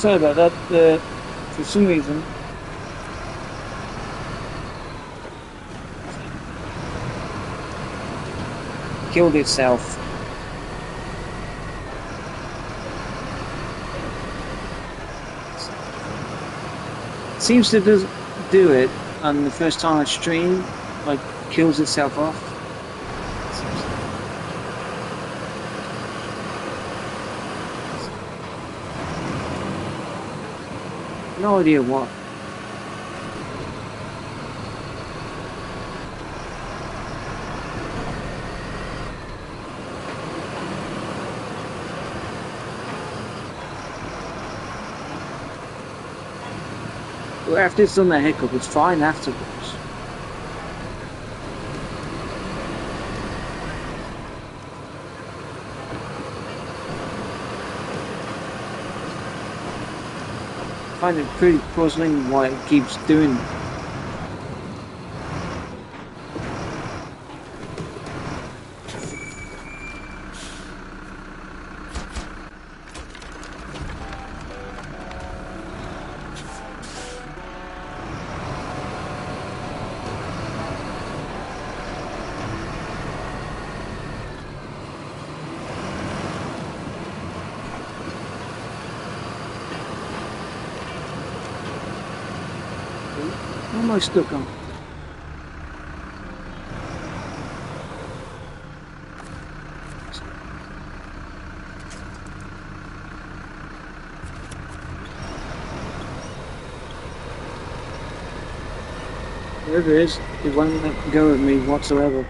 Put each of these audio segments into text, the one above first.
Sorry about that. For some reason, killed itself. Seems to do it, and the first time I stream, like kills itself off. No idea what. But after it's done that hiccup, it's fine afterwards. I find it pretty puzzling why it keeps doing it. What am I stuck on? Wherever it is, it won't let go of me whatsoever.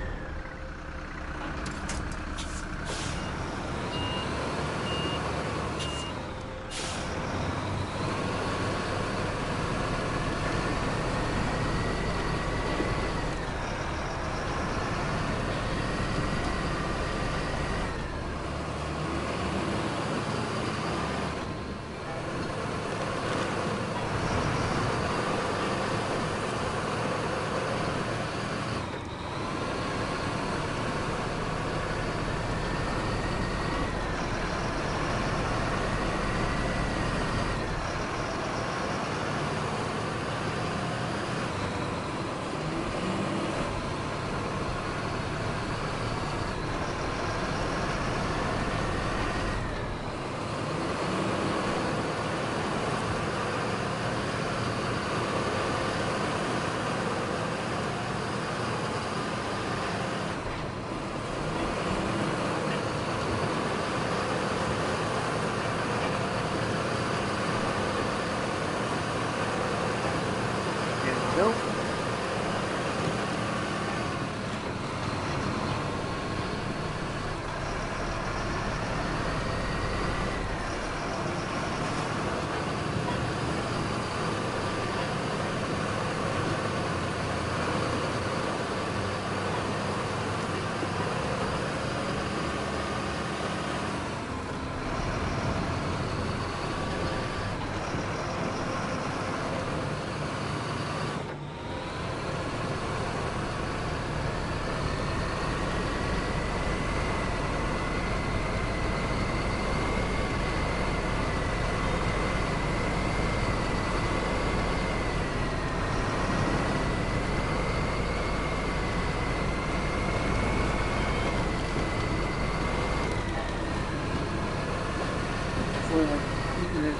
Nope.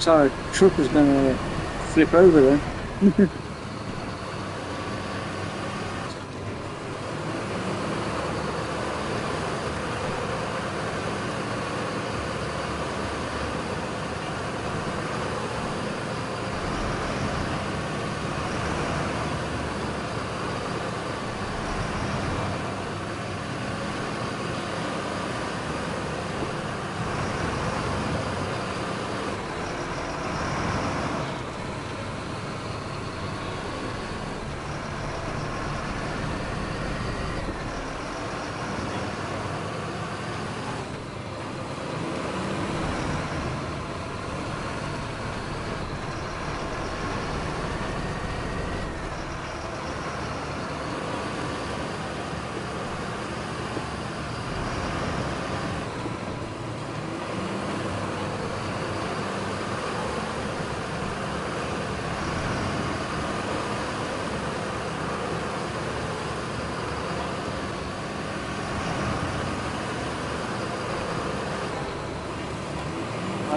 So our truck was going to flip over then.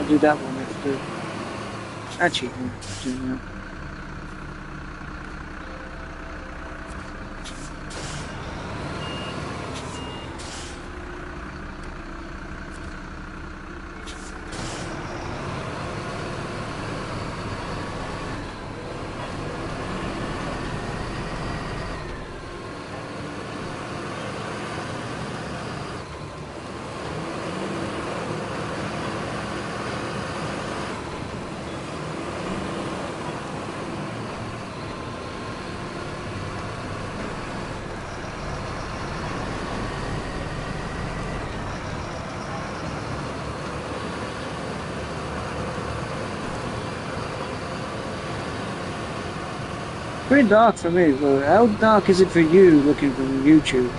I'll do that one after. Actually, no, do that. Pretty dark for me, but how dark is it for you looking from YouTube?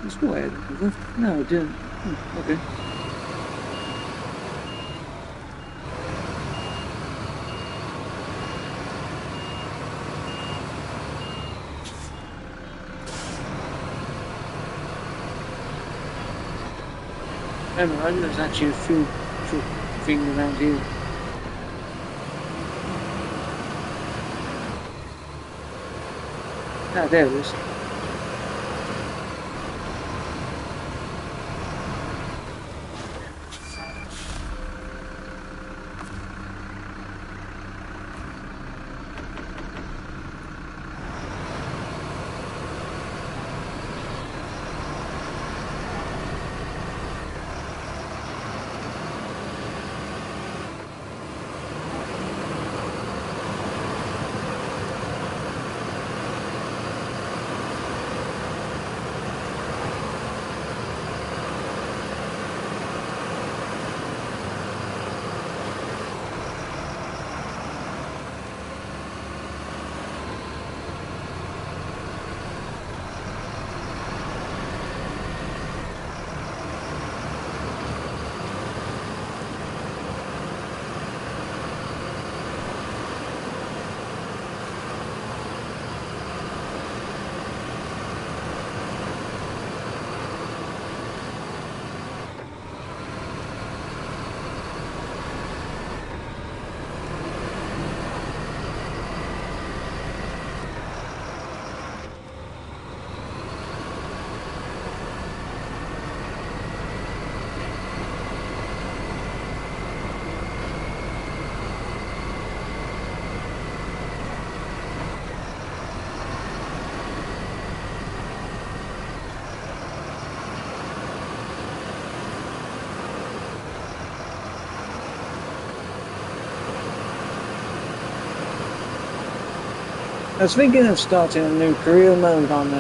Let's go ahead. No, it didn't. Okay. Remember, there's actually a few things around here. Ah, there it is. I was thinking of starting a new career mode on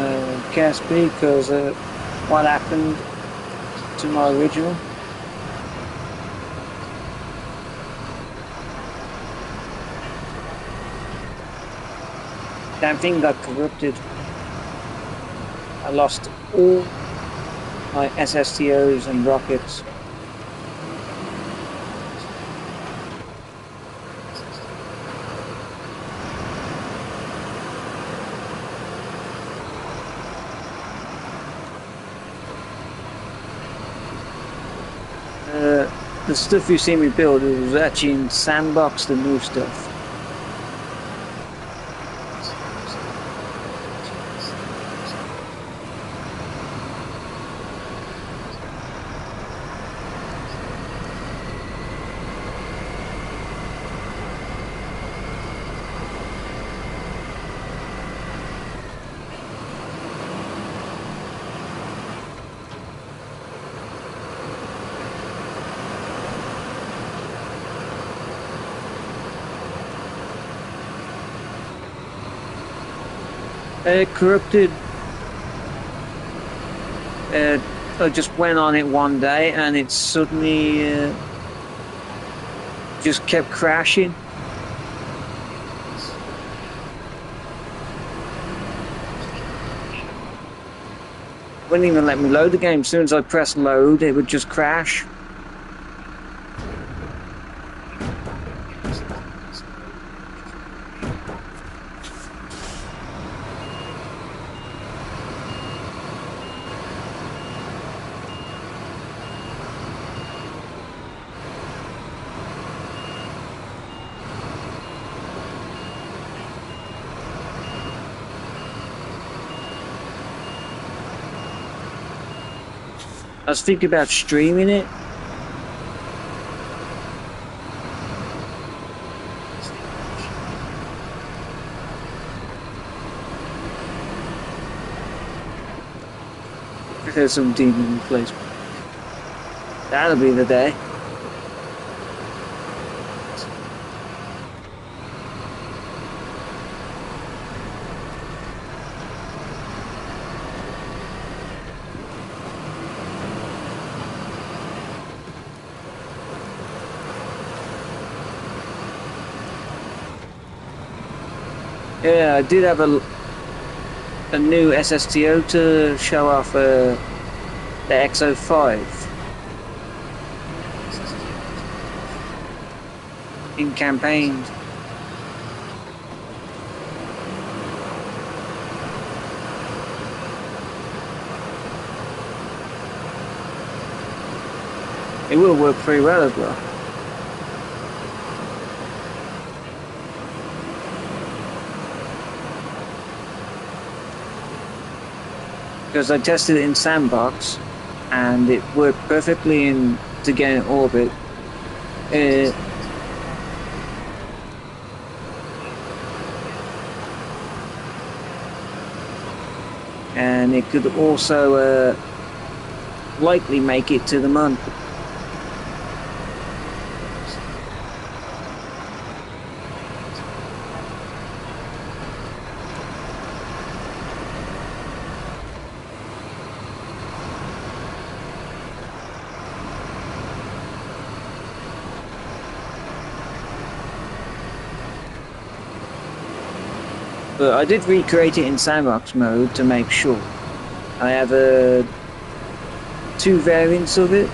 KSP because what happened to my original. Damn thing got corrupted. I lost all my SSTOs and rockets. The stuff you see me build, it was actually in Sandbox, the new stuff. Corrupted. I just went on it one day and it suddenly just kept crashing. Wouldn't even let me load the game. As soon as I press load, it would just crash. I was thinking about streaming it. If there's some demon replacement. That'll be the day. Yeah, I did have a new SSTO to show off the XO5 in campaign. It will work pretty well as well. Because I tested it in sandbox and it worked perfectly to get in orbit. And it could also likely make it to the moon. But I did recreate it in sandbox mode to make sure. I have two variants of it.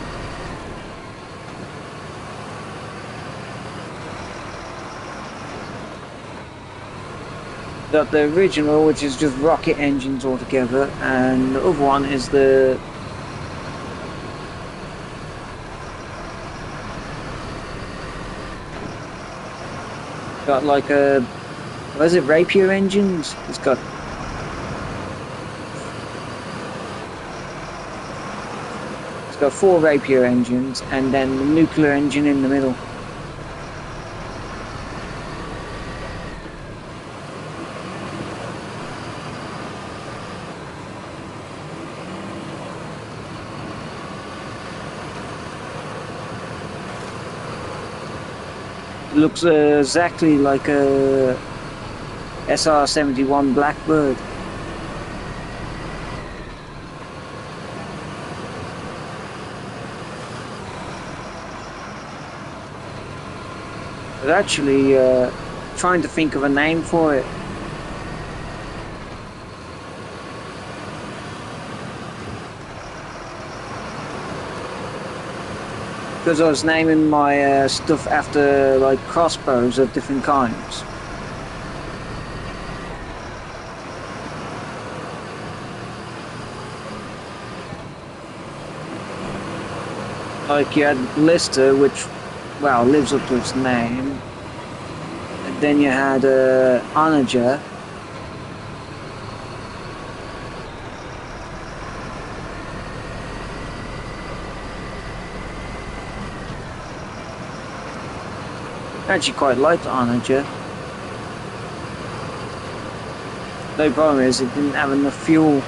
Got the original, which is just rocket engines altogether, and the other one is the got like a, what is it, Rapier engines? It's got four Rapier engines and then the nuclear engine in the middle. It looks exactly like a SR-71 Blackbird. But actually trying to think of a name for it. Because I was naming my stuff after like crossbows of different kinds. Like you had Lister, which, well, lives up to its name. And then you had Onager. I actually quite liked Onager. The problem is it didn't have enough fuel.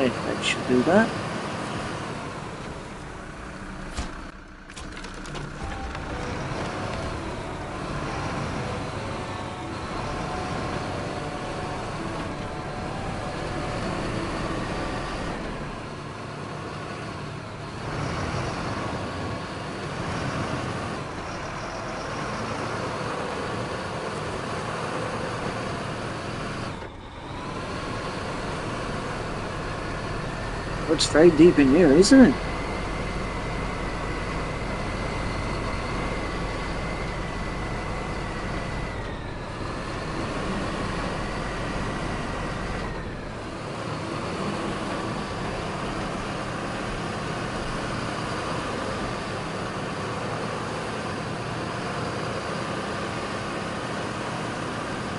Okay, that should do that. It's very deep in here, isn't it?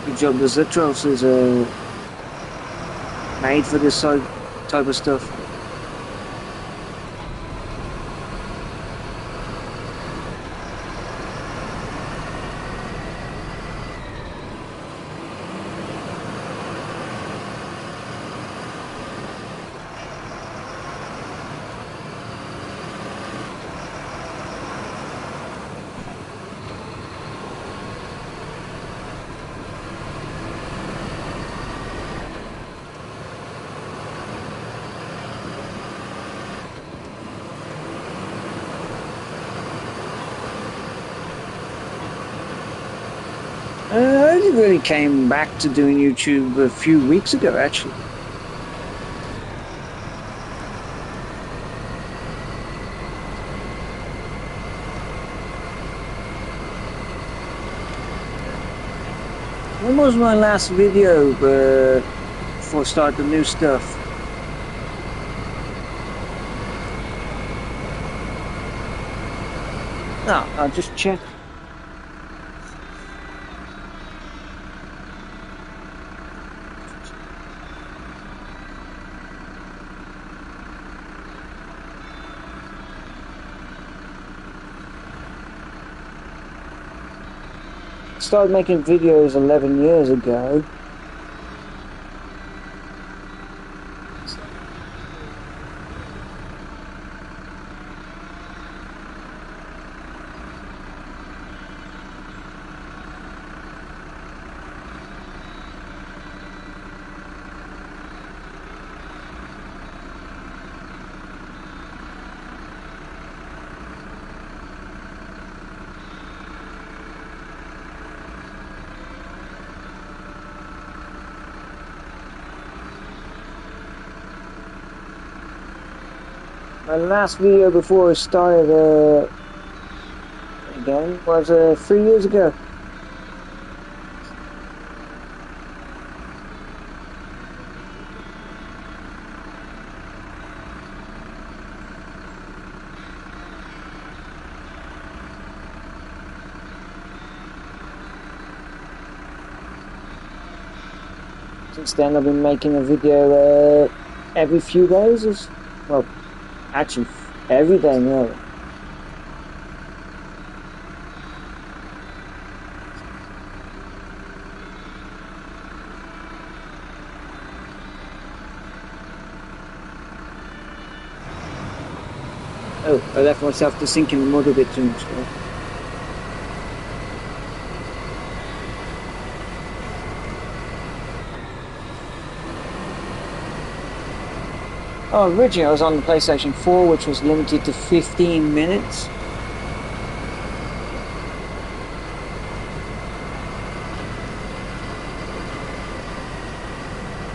Good job, the Zetros is made for this type of stuff. I only really came back to doing YouTube a few weeks ago, actually. When was my last video before I start the new stuff? No, I'll just check. Started making videos 11 years ago. My last video before I started again was 3 years ago. Since then I've been making a video every few days, well, actually every day now. Oh, I left myself to sink in the mud a bit too much. Oh, originally I was on the PlayStation 4, which was limited to 15 minutes.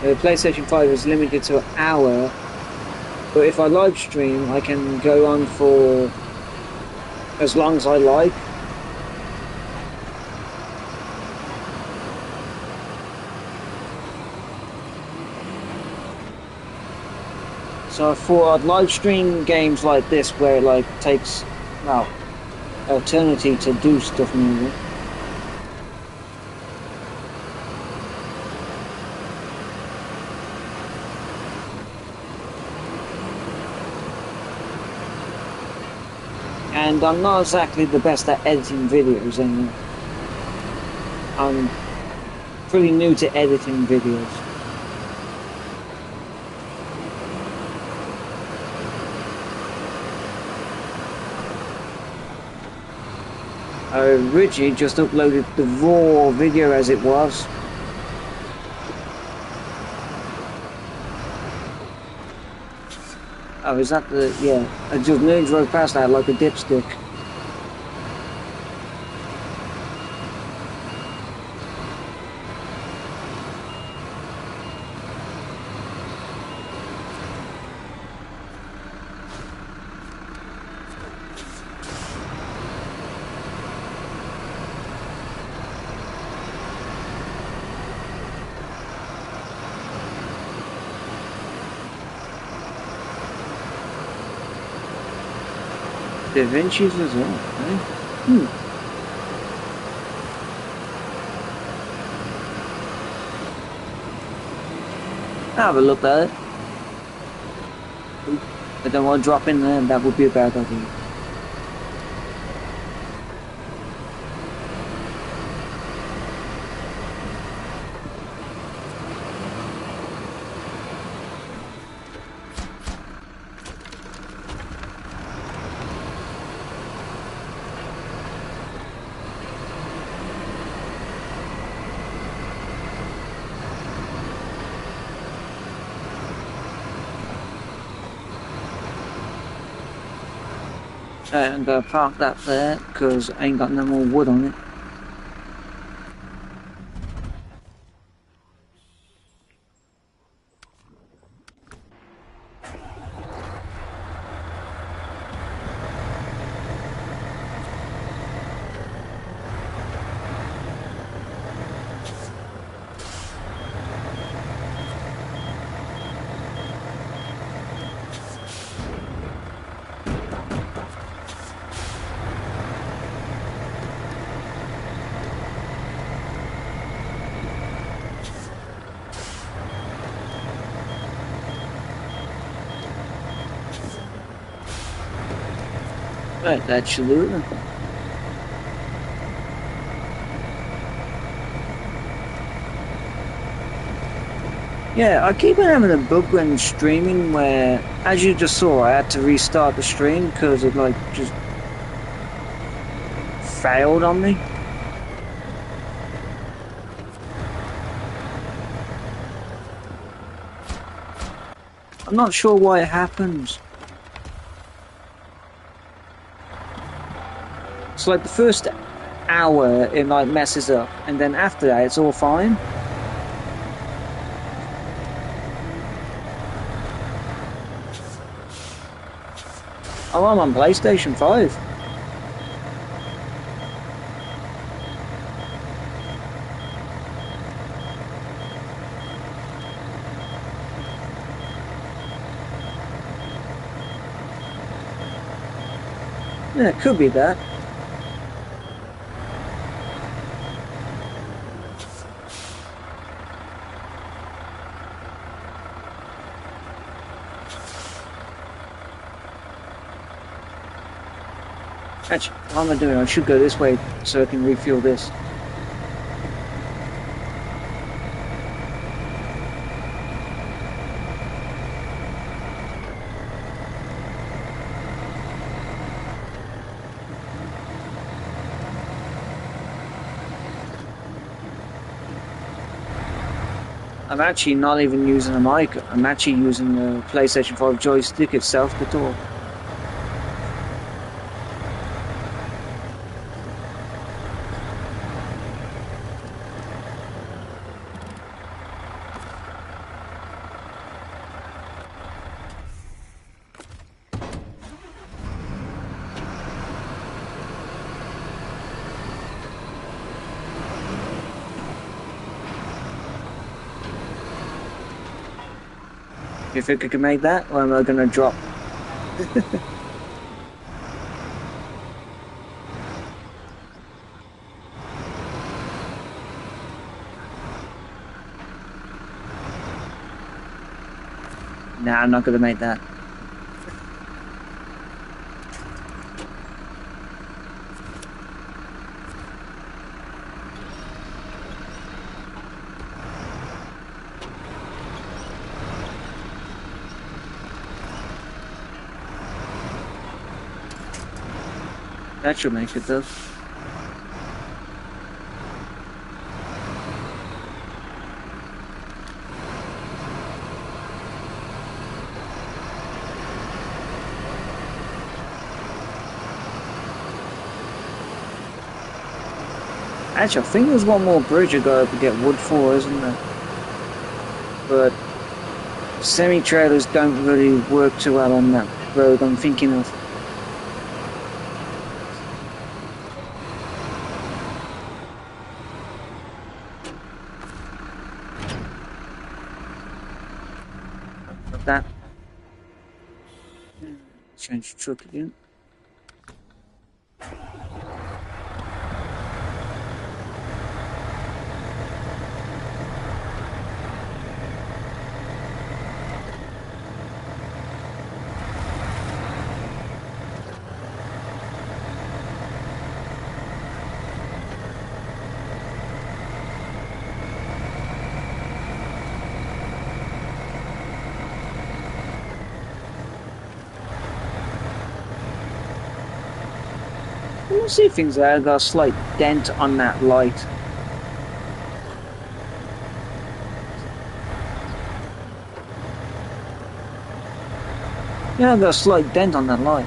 The PlayStation 5 is limited to an hour, but if I live stream, I can go on for as long as I like. So I thought I'd live stream games like this where it like takes, well, eternity to do stuff moving. And I'm not exactly the best at editing videos anymore. I'm pretty new to editing videos. I originally just uploaded the raw video as it was. Oh, is that the... yeah. I just nearly drove past that like a dipstick. Da Vinci's as well, eh? Have a look at it. I don't want to drop in there, that would be a bad idea. I'm gonna park that there because I ain't got no more wood on it. Right, absolutely. Yeah, I keep on having a bug when streaming where, as you just saw, I had to restart the stream because it like just failed on me. I'm not sure why it happens. It's like the first hour it like messes up, and then after that it's all fine. Oh, I'm on PlayStation 5. Yeah, it could be that. Actually, what am I doing? I should go this way so I can refuel this. I'm actually not even using a mic. I'm actually using the PlayStation 5 joystick itself to talk. You think I can make that, or am I going to drop? Nah, I'm not going to make that. That should make it though. Actually, I think there's one more bridge you gotta get wood for, isn't there? But semi-trailers don't really work too well on that road I'm thinking of. But that. Change the truck again. We'll see things there. Got a slight dent on that light. Yeah, got a slight dent on that light.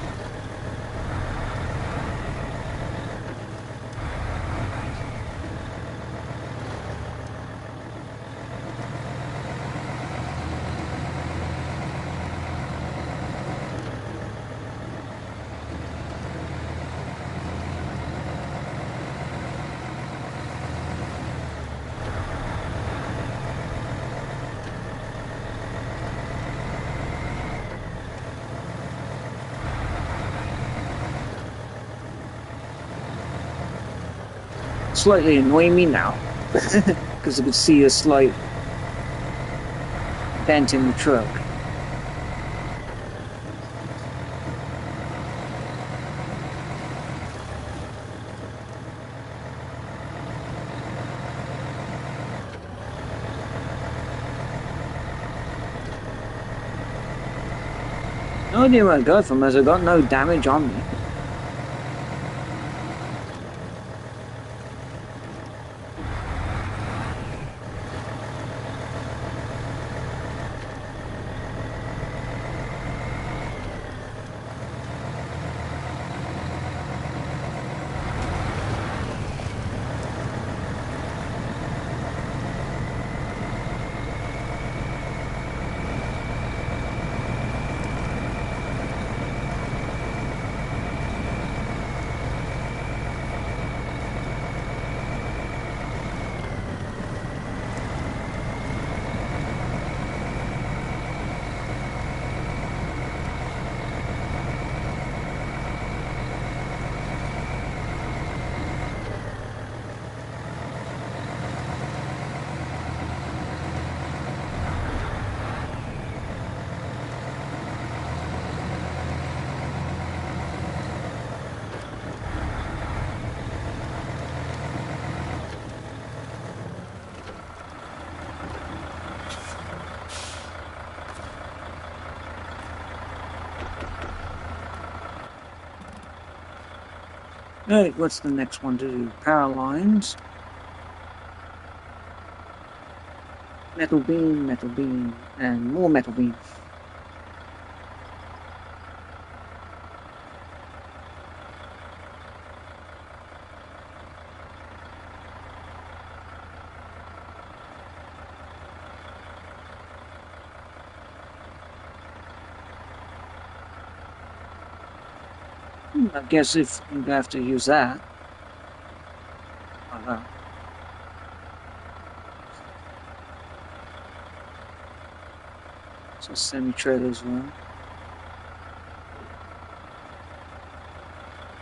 Slightly annoying me now because I could see a slight dent in the truck. No idea where I got from as I got no damage on me. Right, what's the next one to do? Power lines. Metal beam, and more metal beam. I guess if you have to use that. So semi-trailer as well.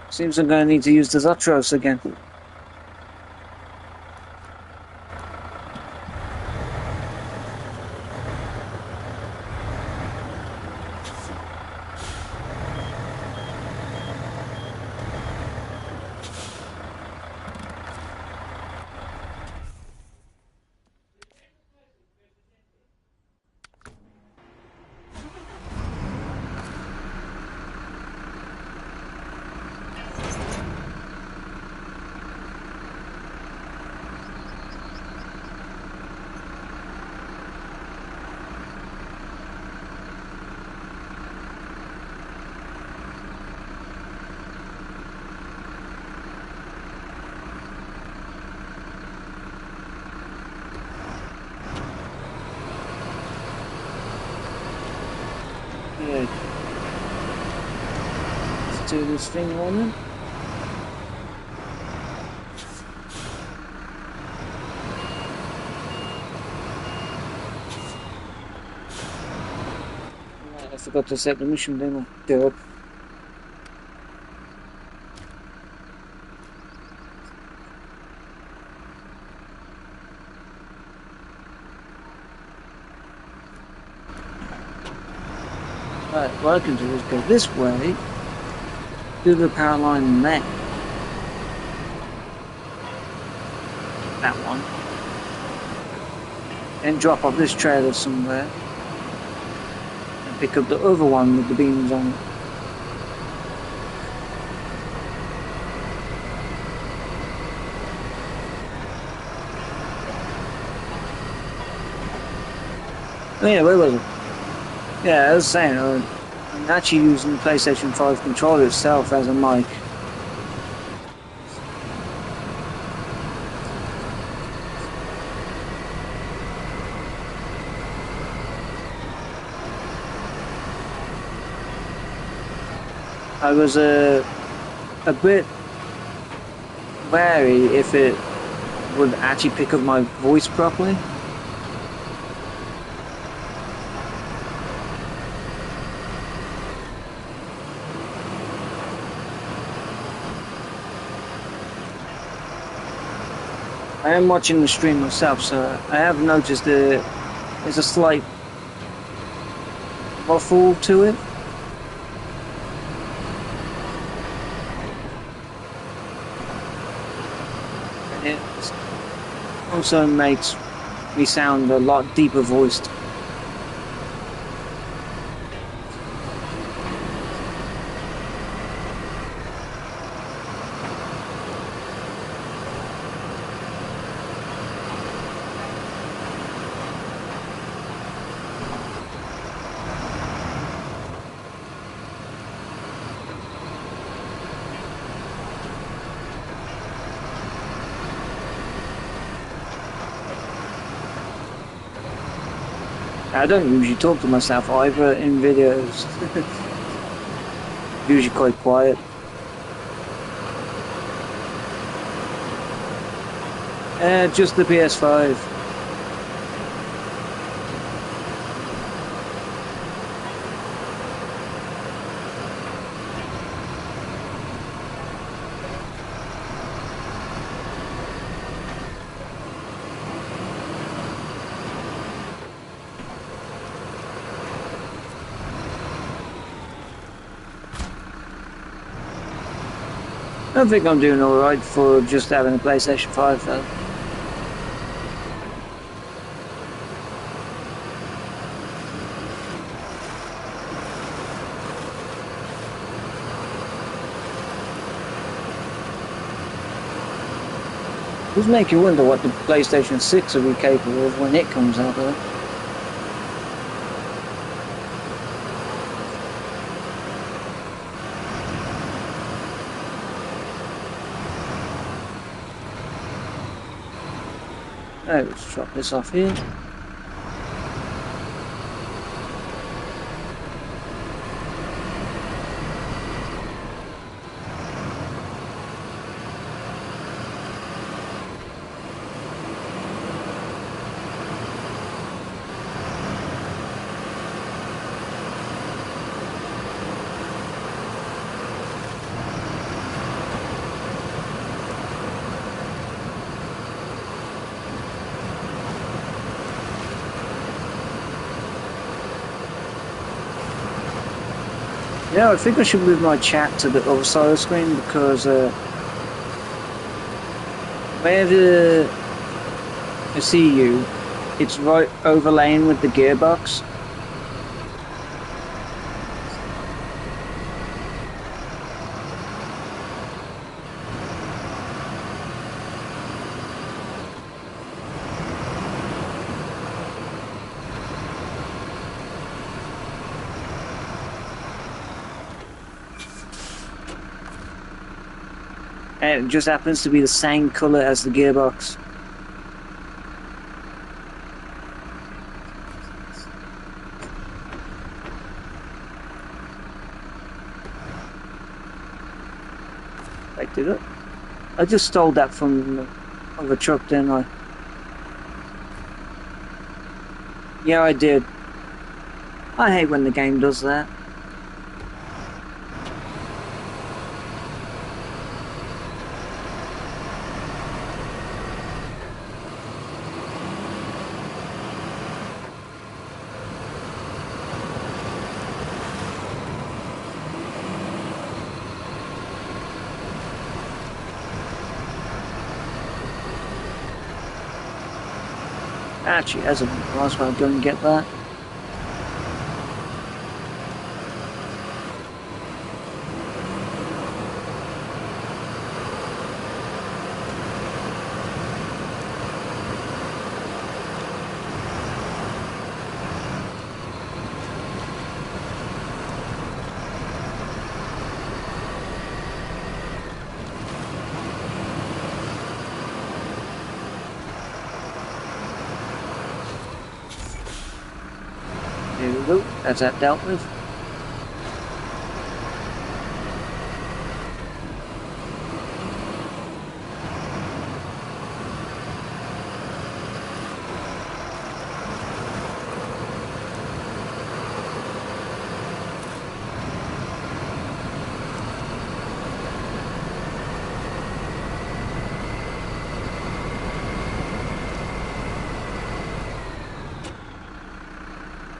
Seems I'm going to need to use the Zotros again. to this thing running. I forgot to set the mission, didn't I? Derp. Right, what I can do is go this way, do the power line there. That one. And drop off this trailer somewhere. And pick up the other one with the beams on it. Oh yeah, where was it? Yeah, I was saying, I'm actually using the PlayStation 5 controller itself as a mic. I was a bit wary if it would actually pick up my voice properly. I am watching the stream myself, so I have noticed there's a slight ruffle to it. It also makes me sound a lot deeper voiced. I don't usually talk to myself either in videos. Usually quite quiet. Just the PS5. I think I'm doing alright for just having a PlayStation 5 though. It does make you wonder what the PlayStation 6 will be capable of when it comes out though. Right, let's drop this off here. Yeah, I think I should move my chat to the other side of the screen because where I see you, it's right overlaying with the gearbox. And it just happens to be the same colour as the gearbox. Did it? I just stole that from of a truck, didn't I? Yeah, I did. I hate when the game does that. Actually, as a might as well go and get that. There we go. That's that dealt with.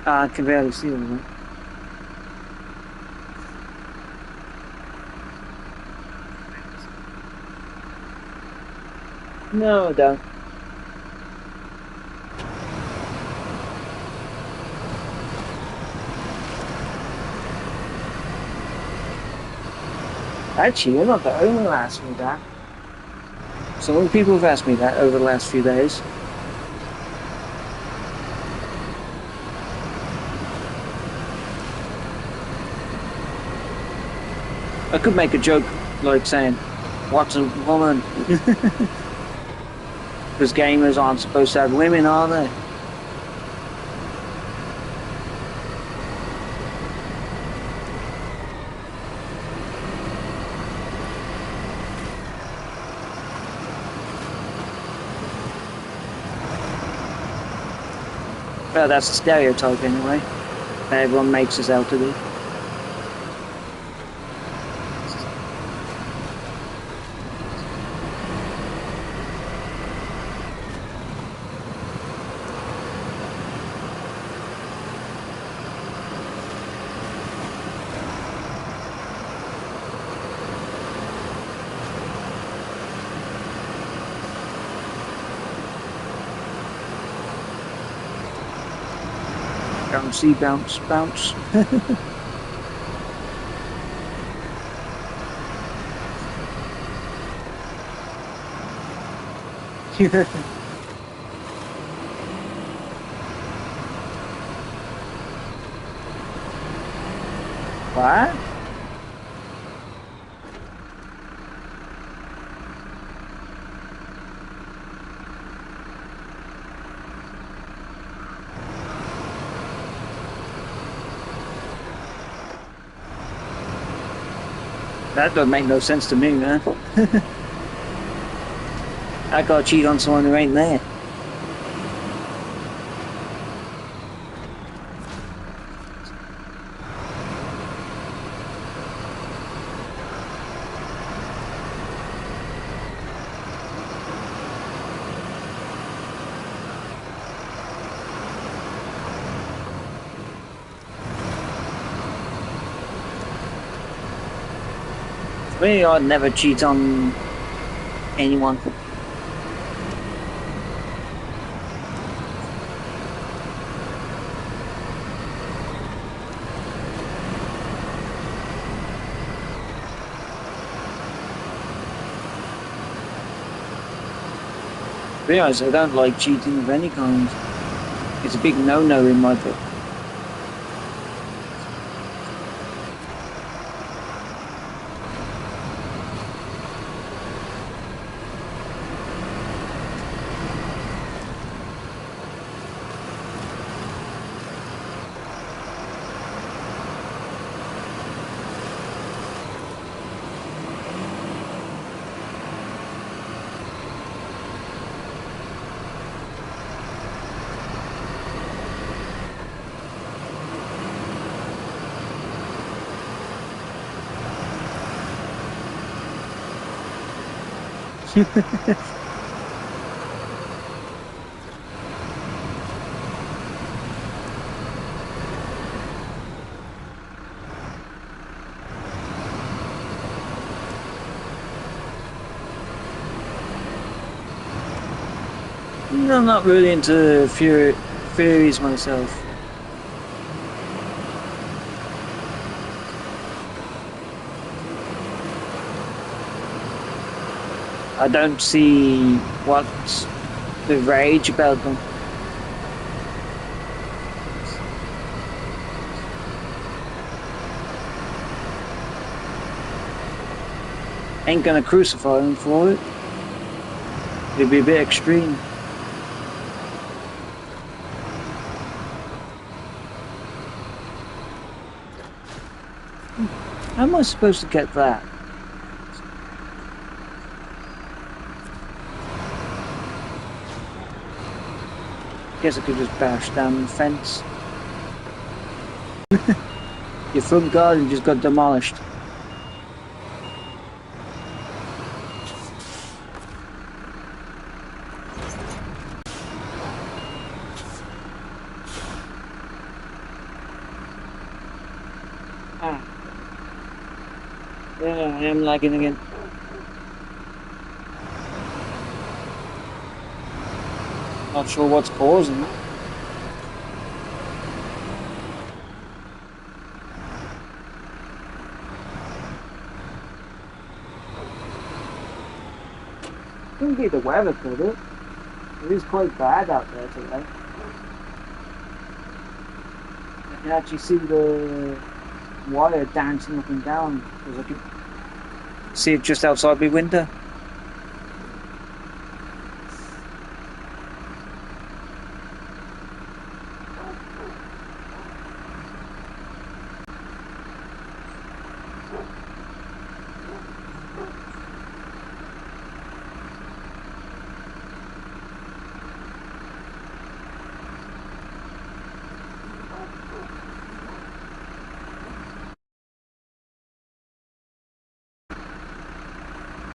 I can barely see them. No, I don't. Actually, you're not the only one who asked me that. So many people have asked me that over the last few days. I could make a joke like saying, "What's a woman?" Because gamers aren't supposed to have women, are they? Well, that's a stereotype anyway. That everyone makes us out to be. Bouncy, bounce, bounce. What? That doesn't make no sense to me, man. I gotta cheat on someone who ain't there. Me, I'd never cheat on anyone. To be honest, I don't like cheating of any kind. It's a big no-no in my book. I'm not really into theories myself. I don't see what's the rage about them. Ain't gonna crucify them for it. It'd be a bit extreme. How am I supposed to get that? Guess I could just bash down the fence. Your front garden just got demolished. Ah. Yeah, I am lagging again. Not sure what's causing it. Couldn't be the weather, could it? It is quite bad out there today. I can actually see the wire dancing up and down because I can see it just outside my window.